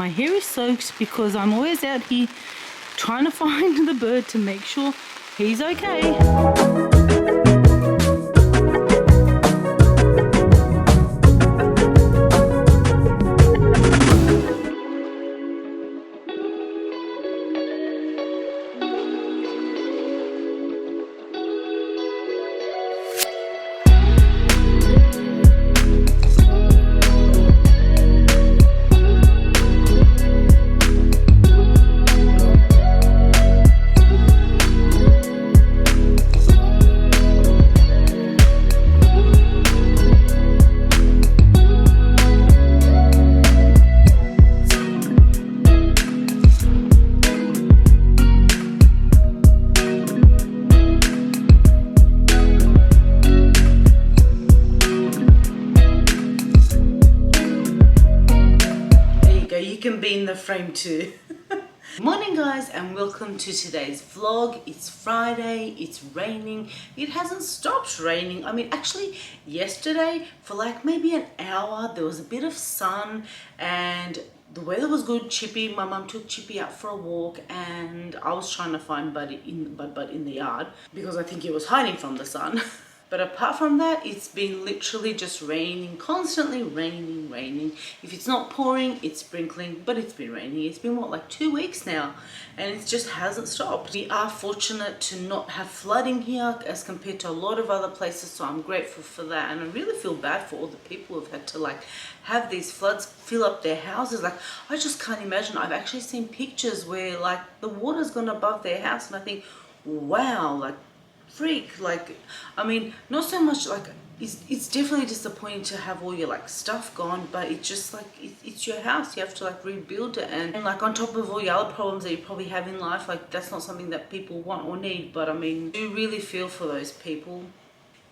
My hair is soaked because I'm always out here trying to find the bird to make sure he's okay. Can be in the frame too. Morning guys, and welcome to today's vlog. It's Friday, it's raining. It hasn't stopped raining. I mean, actually yesterday for like maybe an hour there was a bit of sun and the weather was good. Chippy, my mum took Chippy out for a walk and I was trying to find Bud in the yard because I think he was hiding from the sun. But apart from that, it's been literally just raining, constantly raining. If it's not pouring, it's sprinkling, but it's been raining. It's been, what, like 2 weeks now, and it just hasn't stopped. We are fortunate to not have flooding here as compared to a lot of other places, so I'm grateful for that. And I really feel bad for all the people who've had to like have these floods fill up their houses. Like, I just can't imagine. I've actually seen pictures where like the water's gone above their house, and I think, wow, like, freak. Like, I mean, not so much like it's definitely disappointing to have all your like stuff gone, but it's just like it's your house. You have to like rebuild it, and like on top of all your other problems that you probably have in life, like that's not something that people want or need. But I mean, I do really feel for those people.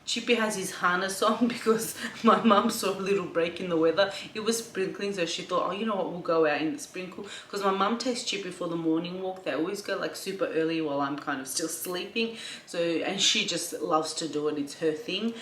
Chippy has his harness on because my mum saw a little break in the weather. It was sprinkling, so she thought, oh, you know what, we'll go out in the sprinkle. Because my mum takes Chippy for the morning walk. They always go like super early while I'm kind of still sleeping. So, and she just loves to do it. It's her thing.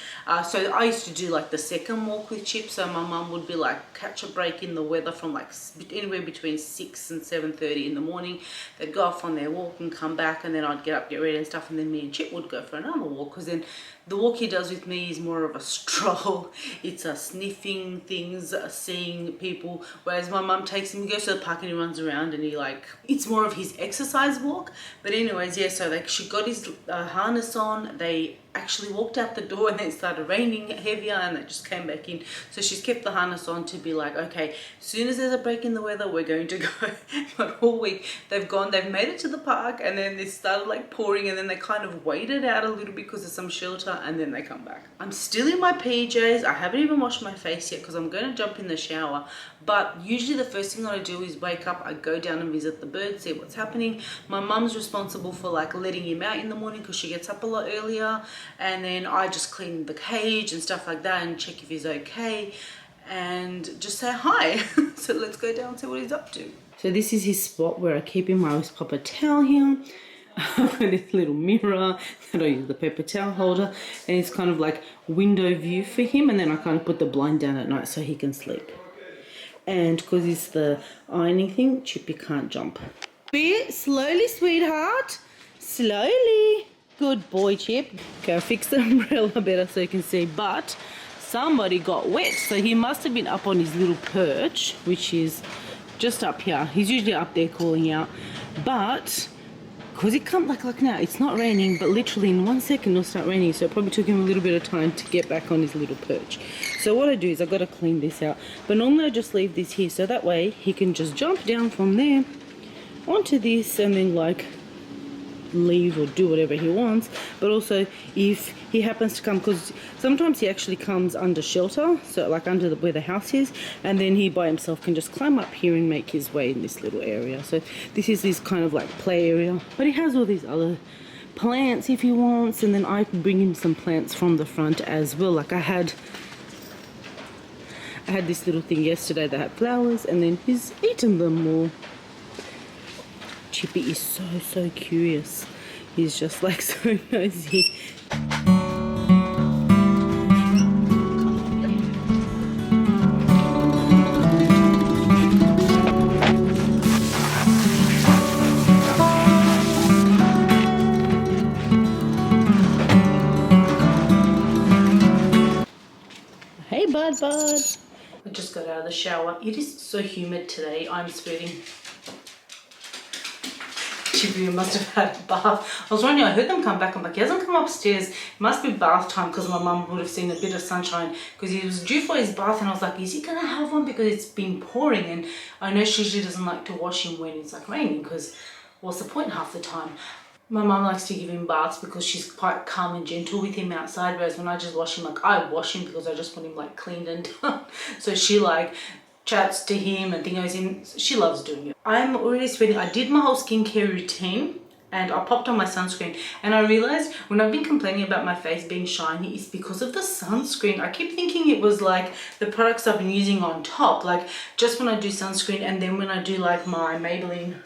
So I used to do like the second walk with Chip. So my mum would be like, catch a break in the weather from like anywhere between 6 and 7:30 in the morning. They'd go off on their walk and come back, and then I'd get up, get ready and stuff. And then me and Chip would go for another walk, because then the walk he does with me is more of a stroll. It's a sniffing things, seeing people. Whereas my mum takes him, he goes to the park and he runs around, and he like, it's more of his exercise walk. But anyways, yeah, so like she got his harness on. They actually walked out the door, and then it started raining heavier, and they just came back in. So she's kept the harness on to be like, okay, as soon as there's a break in the weather, we're going to go. But all week they've made it to the park, and then it started like pouring, and then they kind of waited out a little bit because of some shelter, and then they come back. I'm still in my PJs. I haven't even washed my face yet because I'm going to jump in the shower. But usually the first thing that I do is wake up, I go down and visit the bird, see what's happening. My mum's responsible for like letting him out in the morning because she gets up a lot earlier, and then I just clean the cage and stuff like that and check if he's okay and just say hi. So let's go down and see what he's up to. So this is his spot where I keep him. I always pop a towel here. I've got this little mirror that I use the paper towel holder, and it's kind of like window view for him, and then I kind of put the blind down at night so he can sleep. And because it's the ironing thing, Chippy can't jump. Slowly, sweetheart. Slowly. Good boy, Chip. Okay, I'll fix the umbrella better so you can see. But somebody got wet, so he must have been up on his little perch, which is just up here. He's usually up there calling out. But because it can't, like now, it's not raining, but literally in 1 second it'll start raining. So it probably took him a little bit of time to get back on his little perch. So what I do is I've got to clean this out. But normally I just leave this here, so that way he can just jump down from there onto this and then like leave or do whatever he wants. But also if he happens to come, because sometimes he actually comes under shelter, so like under where the house is, and then he by himself can just climb up here and make his way in this little area. So this is his kind of like play area, but he has all these other plants if he wants, and then I can bring him some plants from the front as well. Like I had this little thing yesterday that had flowers, and then he's eaten them all. Chippy is so curious. He's just like so nosy. the shower. It is so humid today. I'm sweating. Chippy must have had a bath. I was wondering, I heard them come back. I'm like, he hasn't come upstairs. It must be bath time because my mum would have seen a bit of sunshine because he was due for his bath, and I was like, is he going to have one? Because it's been pouring, and I know she usually doesn't like to wash him when it's like raining because what's the point half the time? My mum likes to give him baths because she's quite calm and gentle with him outside, whereas when I just wash him, like I wash him because I just want him like cleaned and done. So she like chats to him and things in. She loves doing it. I'm already sweating. I did my whole skincare routine and I popped on my sunscreen, and I realized when I've been complaining about my face being shiny, it's because of the sunscreen. I keep thinking it was like the products I've been using on top, like just when I do sunscreen and then when I do like my Maybelline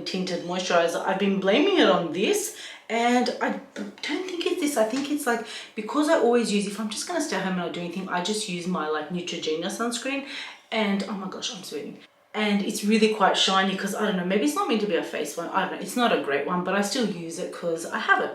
tinted moisturizer, I've been blaming it on this, and I don't think it's this. I think it's like because I always use, if I'm just gonna stay home and not do anything, I just use my like Neutrogena sunscreen, and oh my gosh, I'm sweating. And it's really quite shiny because I don't know, maybe it's not meant to be a face one. I don't know, it's not a great one, but I still use it because I have it.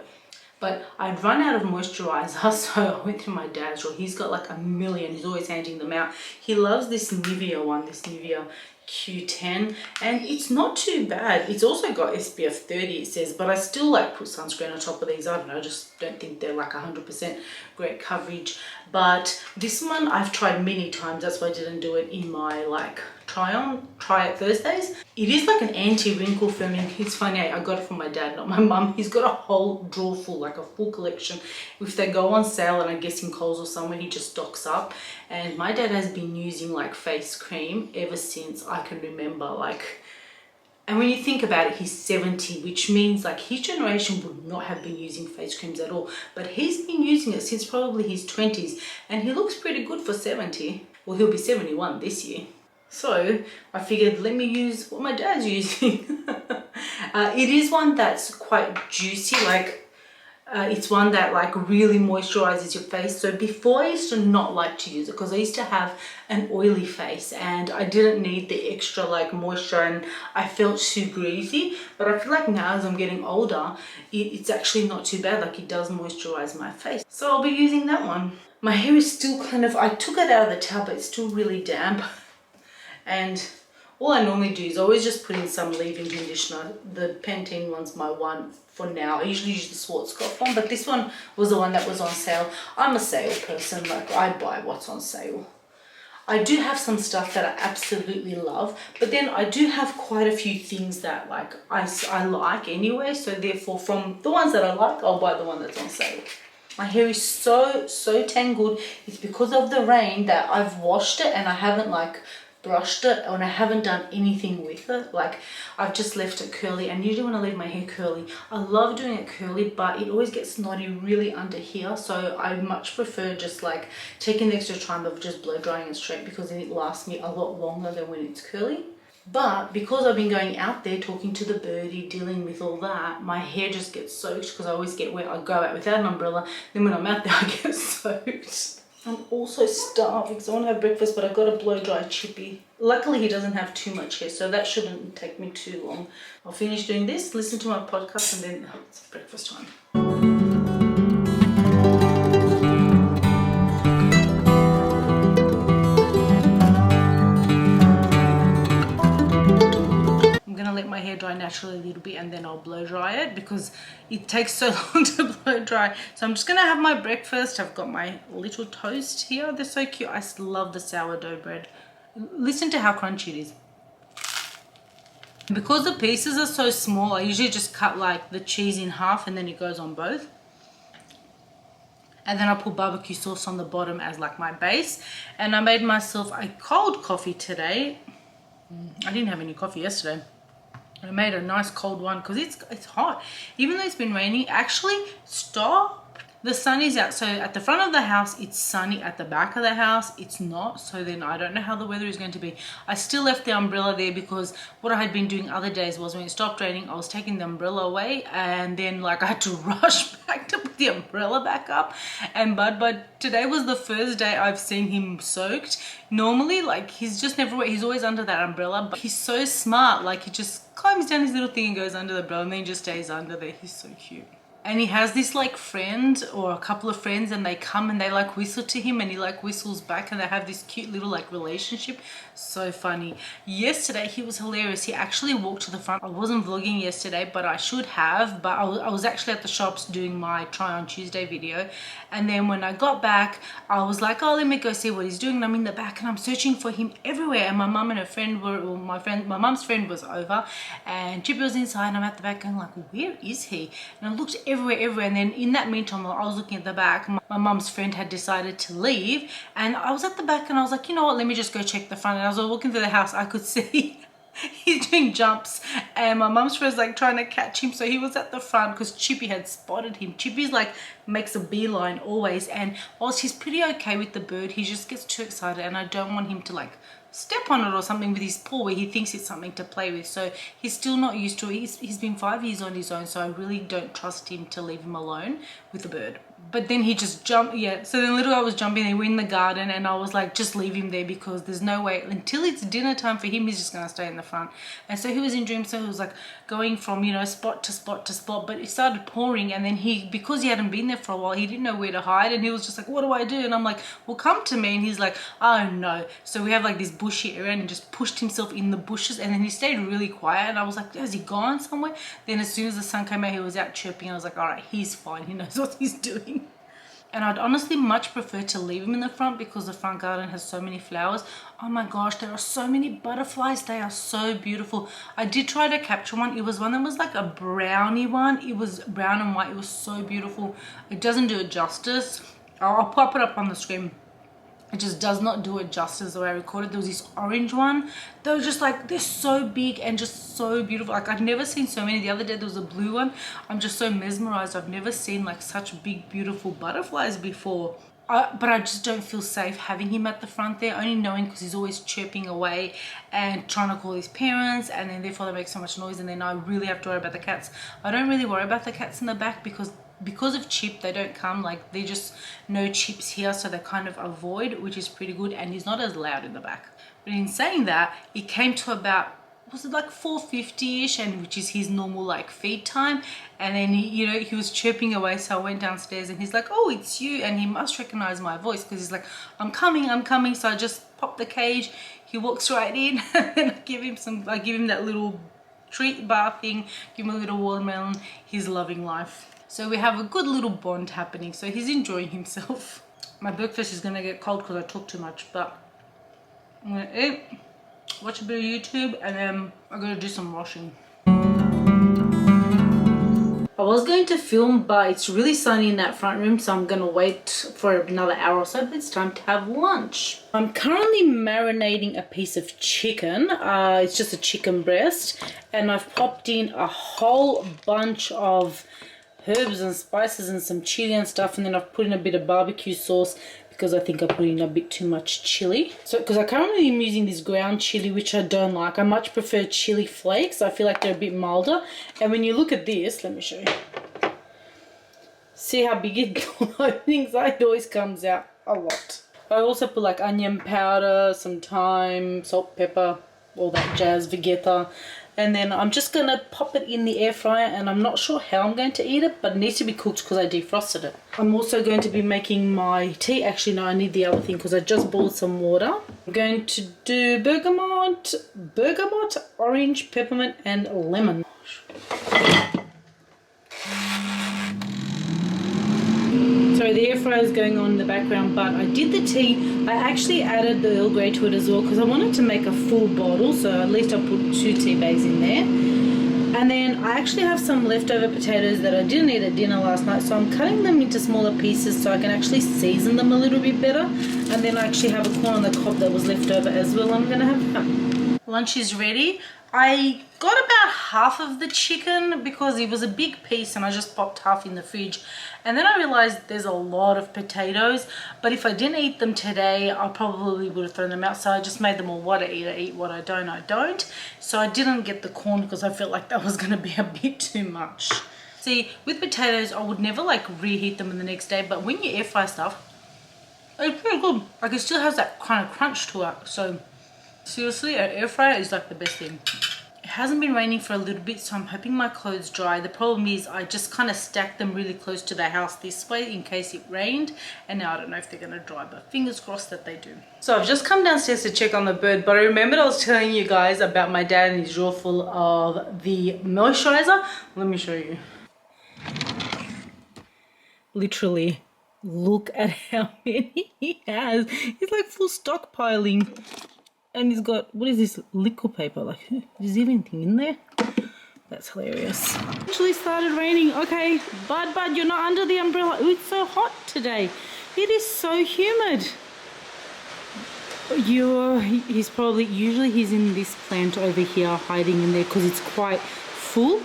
But I'd run out of moisturizer, so I went to my dad's drawer. He's got like a million, he's always handing them out. He loves this Nivea one, this Nivea Q10, and it's not too bad. It's also got SPF 30, it says, but I still like put sunscreen on top of these. I don't know, I just don't think they're like 100% great coverage. But this one I've tried many times, that's why I didn't do it in my like try it Thursdays. It is like an anti-wrinkle firming. It's funny, I got it from my dad, not my mum. He's got a whole drawer full, like a full collection. If they go on sale, and I guess in Coles or somewhere, he just stocks up. And my dad has been using like face cream ever since I can remember, like, and when you think about it, he's 70, which means like his generation would not have been using face creams at all, but he's been using it since probably his 20s, and he looks pretty good for 70. Well, he'll be 71 this year. So I figured, let me use what my dad's using. It is one that's quite juicy, like it's one that like really moisturizes your face. So before I used to not like to use it because I used to have an oily face and I didn't need the extra like moisture, and I felt too greasy. But I feel like now as I'm getting older, it's actually not too bad. Like it does moisturize my face. So I'll be using that one. My hair is still kind of, I took it out of the towel, but it's still really damp. And all I normally do is always just put in some leave-in conditioner. The Pantene one's my one for now. I usually use the Schwarzkopf one, but this one was the one that was on sale. I'm a sale person, like I buy what's on sale. I do have some stuff that I absolutely love, but then I do have quite a few things that like I like anyway, so therefore from the ones that I like, I'll buy the one that's on sale. My hair is so tangled. It's because of the rain that I've washed it and I haven't like brushed it, and I haven't done anything with it. Like I've just left it curly, and usually when I leave my hair curly, I love doing it curly, but it always gets knotty really under here, so I much prefer just like taking the extra time of just blow drying it straight, because then it lasts me a lot longer than when it's curly. But because I've been going out there talking to the birdie, dealing with all that, my hair just gets soaked because I always get wet. I go out without an umbrella, then when I'm out there I get soaked. I'm also starving because I want to have breakfast, but I've got to blow dry Chippy. Luckily he doesn't have too much hair, so that shouldn't take me too long. I'll finish doing this, listen to my podcast, and then it's breakfast time. Let my hair dry naturally a little bit, and then I'll blow dry it because it takes so long to blow dry. So I'm just gonna have my breakfast. I've got my little toast here. They're so cute. I love the sourdough bread. Listen to how crunchy it is. Because the pieces are so small, I usually just cut like the cheese in half and then it goes on both. And then I put barbecue sauce on the bottom as like my base. And I made myself a cold coffee today. I didn't have any coffee yesterday. I made a nice cold one because it's hot. Even though it's been raining, actually stop. The sun is out. So at the front of the house, it's sunny. At the back of the house, it's not. So then I don't know how the weather is going to be. I still left the umbrella there because what I had been doing other days was when it stopped raining, I was taking the umbrella away, and then like I had to rush back to put the umbrella back up. And but today was the first day I've seen him soaked. Normally, like he's just never wet. He's always under that umbrella, but he's so smart. Like he just climbs down his little thing and goes under the umbrella, and then he just stays under there. He's so cute. And he has this like friend or a couple of friends, and they come and they like whistle to him, and he like whistles back, and they have this cute little like relationship. So funny. Yesterday he was hilarious. He actually walked to the front. I wasn't vlogging yesterday, but I should have, but I was actually at the shops doing my try on Tuesday video. And then when I got back, I was like, oh, let me go see what he's doing. And I'm in the back and I'm searching for him everywhere. And my mum and her friend were, or my mum's friend was over, and Chippy was inside, and I'm at the back going like, where is he? And I looked everywhere. And then in that meantime, I was looking at the back, my mum's friend had decided to leave, and I was at the back and I was like, you know what, let me just go check the front. And I was walking through the house, I could see he's doing jumps, and my mum's friend's like trying to catch him. So he was at the front because Chippy had spotted him. Chippy's like makes a beeline always, and whilst he's pretty okay with the bird, he just gets too excited, and I don't want him to like step on it or something with his paw where he thinks it's something to play with. So he's still not used to it. He's been 5 years on his own, so I really don't trust him to leave him alone with the bird. But then he just jumped, yeah. So then little guy was jumping, they were in the garden, and I was like, just leave him there, because there's no way, until it's dinner time for him, he's just gonna stay in the front. And so he was in dream, so he was like going from, you know, spot to spot to spot, but it started pouring, and then because he hadn't been there for a while, he didn't know where to hide, and he was just like, what do I do? And I'm like, well, come to me. And he's like, oh no. So we have like this bushy area, and he just pushed himself in the bushes, and then he stayed really quiet, and I was like, has he gone somewhere? Then as soon as the sun came out, he was out chirping. I was like, all right, he's fine, he knows what he's doing. And I'd honestly much prefer to leave him in the front, because the front garden has so many flowers. Oh my gosh, there are so many butterflies. They are so beautiful. I did try to capture one. It was one that was like a brownie one. It was brown and white. It was so beautiful. It doesn't do it justice. I'll pop it up on the screen. It just does not do it justice the way I recorded. There was this orange one. They were just like, they're so big and just so beautiful. Like, I've never seen so many. The other day there was a blue one. I'm just so mesmerized. I've never seen like such big, beautiful butterflies before. But I just don't feel safe having him at the front there, only knowing because he's always chirping away and trying to call his parents, and then therefore they make so much noise, and then I really have to worry about the cats. I don't really worry about the cats in the back because of Chip, they don't come, like they just know Chip's here, so they kind of avoid, which is pretty good, and he's not as loud in the back. But in saying that, it came to about, was it like 4:50ish, and which is his normal like feed time, and then he was chirping away, so I went downstairs and he's like, oh, it's you, and he must recognize my voice because he's like, I'm coming. So I just pop the cage, he walks right in, and I give him that little treat bar thing, give him a little watermelon. He's loving life. So we have a good little bond happening, so he's enjoying himself. My breakfast is gonna get cold because I talk too much, but I'm gonna eat, watch a bit of YouTube, and then I'm gonna do some washing. I was going to film, but it's really sunny in that front room, so I'm gonna wait for another hour or so, but it's time to have lunch. I'm currently marinating a piece of chicken. It's just a chicken breast, and I've popped in a whole bunch of herbs and spices and some chili and stuff, and then I've put in a bit of barbecue sauce because I think I put in a bit too much chili. So because I currently am using this ground chili, which I don't like. I much prefer chili flakes. I feel like they're a bit milder. And when you look at this, let me show you. See how big it opens? It always comes out a lot. I also put like onion powder, some thyme, salt, pepper, all that jazz, vegeta. And then I'm just going to pop it in the air fryer, and I'm not sure how I'm going to eat it, but it needs to be cooked because I defrosted it. I'm also going to be making my tea. Actually, no, I need the other thing because I just boiled some water. I'm going to do bergamot, orange, peppermint, and lemon. Sorry, the air fryer is going on in the background, but I did the tea. I actually added the Earl Grey to it as well because I wanted to make a full bottle, so at least I put 2 tea bags in there. And then I actually have some leftover potatoes that I didn't eat at dinner last night, so I'm cutting them into smaller pieces so I can actually season them a little bit better. And then I actually have a corn on the cob that was left over as well. I'm going to have that. Lunch is ready. I got about half of the chicken because it was a big piece, and I just popped half in the fridge. And then I realized there's a lot of potatoes, but if I didn't eat them today, I probably would have thrown them out. So I just made them all, what I eat, what I don't. So I didn't get the corn because I felt like that was going to be a bit too much. See, with potatoes, I would never like reheat them in the next day, but when you air fry stuff, it's pretty good. Like, it still has that kind of crunch to it. So seriously, an air fryer is like the best thing. hasn't been raining for a little bit, so I'm hoping my clothes dry. The problem is I just kind of stacked them really close to the house this way in case it rained, and now I don't know if they're going to dry, but fingers crossed that they do. So I've just come downstairs to check on the bird, but I remembered I was telling you guys about my dad and his drawer full of the moisturizer. Let me show you. Literally, look at how many he has. He's like full stockpiling. And he's got, what is this, liquid paper? Like, is there anything in there? That's hilarious. Actually started raining. Okay, Bud, you're not under the umbrella. Ooh, it's so hot today. It is so humid. He's probably, usually he's in this plant over here hiding in there because it's quite full.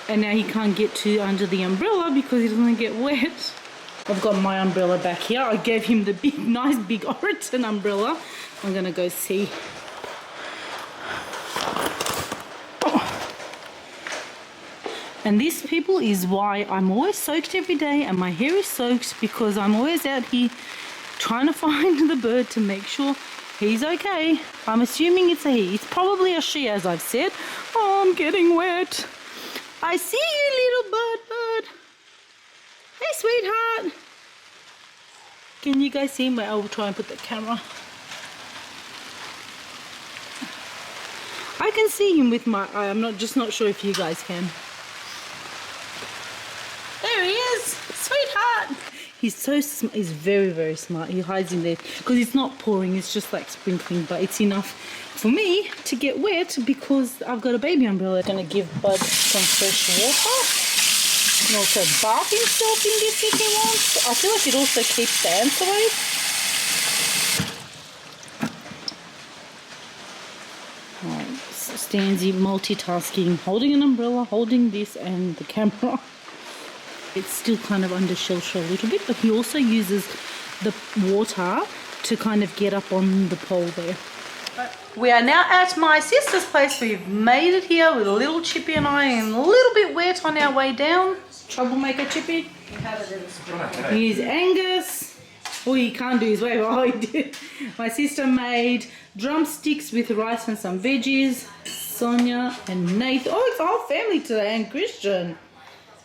And now he can't get to under the umbrella because he doesn't get wet. I've got my umbrella back here. I gave him the big, nice big Oriton umbrella. I'm gonna go see. Oh. And this, people, is why I'm always soaked every day and my hair is soaked, because I'm always out here trying to find the bird to make sure he's okay. I'm assuming it's a he. It's probably a she, as I've said. Oh, I'm getting wet. I see you, little bird. Hey, sweetheart. Can you guys see him? I will try and put the camera. I can see him with my eye. I'm not sure if you guys can. There he is, sweetheart. He's very, very smart. He hides in there because it's not pouring. It's just like sprinkling, but it's enough for me to get wet because I've got a baby umbrella. I'm gonna give Bud some fresh water. And also bath himself in this if he wants. I feel like it also keeps the ants away. Alright, Stanzie multitasking, holding an umbrella, holding this and the camera. It's still kind of under shelter a little bit, but he also uses the water to kind of get up on the pole there. We are now at my sister's place. We've made it here with little Chippy and I, and a little bit wet on our way down. Troublemaker Chippy. Here's Angus. Oh, he can't do his way. Oh, he did. My sister made drumsticks with rice and some veggies. Sonia and Nate. Oh, it's the whole family today, and Christian.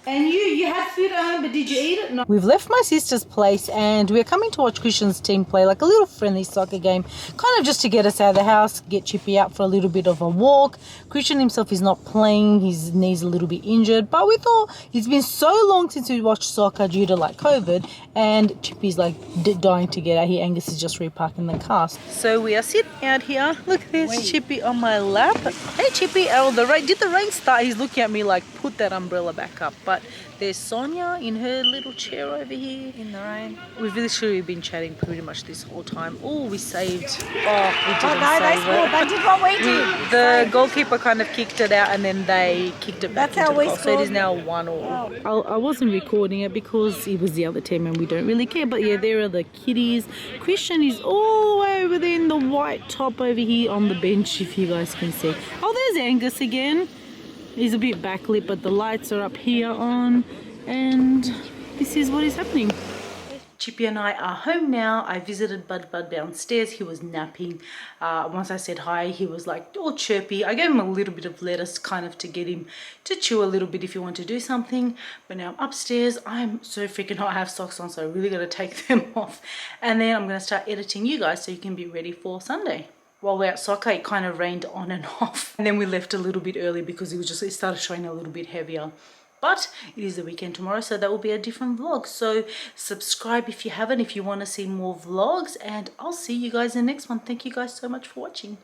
And you had food at home, but did you eat it? No. We've left my sister's place and we're coming to watch Christian's team play, like a little friendly soccer game, kind of just to get us out of the house, get Chippy out for a little bit of a walk. Christian himself is not playing, his knee's a little bit injured, but we thought it's been so long since we watched soccer due to like COVID, and Chippy's like dying to get out here. Angus is just reparking the car. So we are sitting out here. Look, there's Chippy on my lap. Hey Chippy, oh, did the rain start? He's looking at me like, put that umbrella back up. But there's Sonia in her little chair over here in the rain. We've literally been chatting pretty much this whole time. Oh, we saved. Oh, we didn't save it. They did what we did. The goalkeeper kind of kicked it out and then they kicked it back into the goal. So it is now 1-1. Oh. I wasn't recording it because it was the other team and we don't really care. But yeah, there are the kiddies. Christian is all the way over there in the white top over here on the bench, if you guys can see. Oh, there's Angus again. He's a bit backlit, but the lights are up here on, and this is what is happening. Chippy and I are home now. I visited Bud downstairs. He was napping. Once I said hi, he was like all chirpy. I gave him a little bit of lettuce kind of to get him to chew a little bit if you want to do something. But now I'm upstairs. I'm so freaking hot. I have socks on, so I really got to take them off. And then I'm going to start editing you guys so you can be ready for Sunday. While we're at soccer, it kind of rained on and off. And then we left a little bit early because it started showing a little bit heavier. But it is the weekend tomorrow, so that will be a different vlog. So subscribe if you haven't, if you want to see more vlogs. And I'll see you guys in the next one. Thank you guys so much for watching.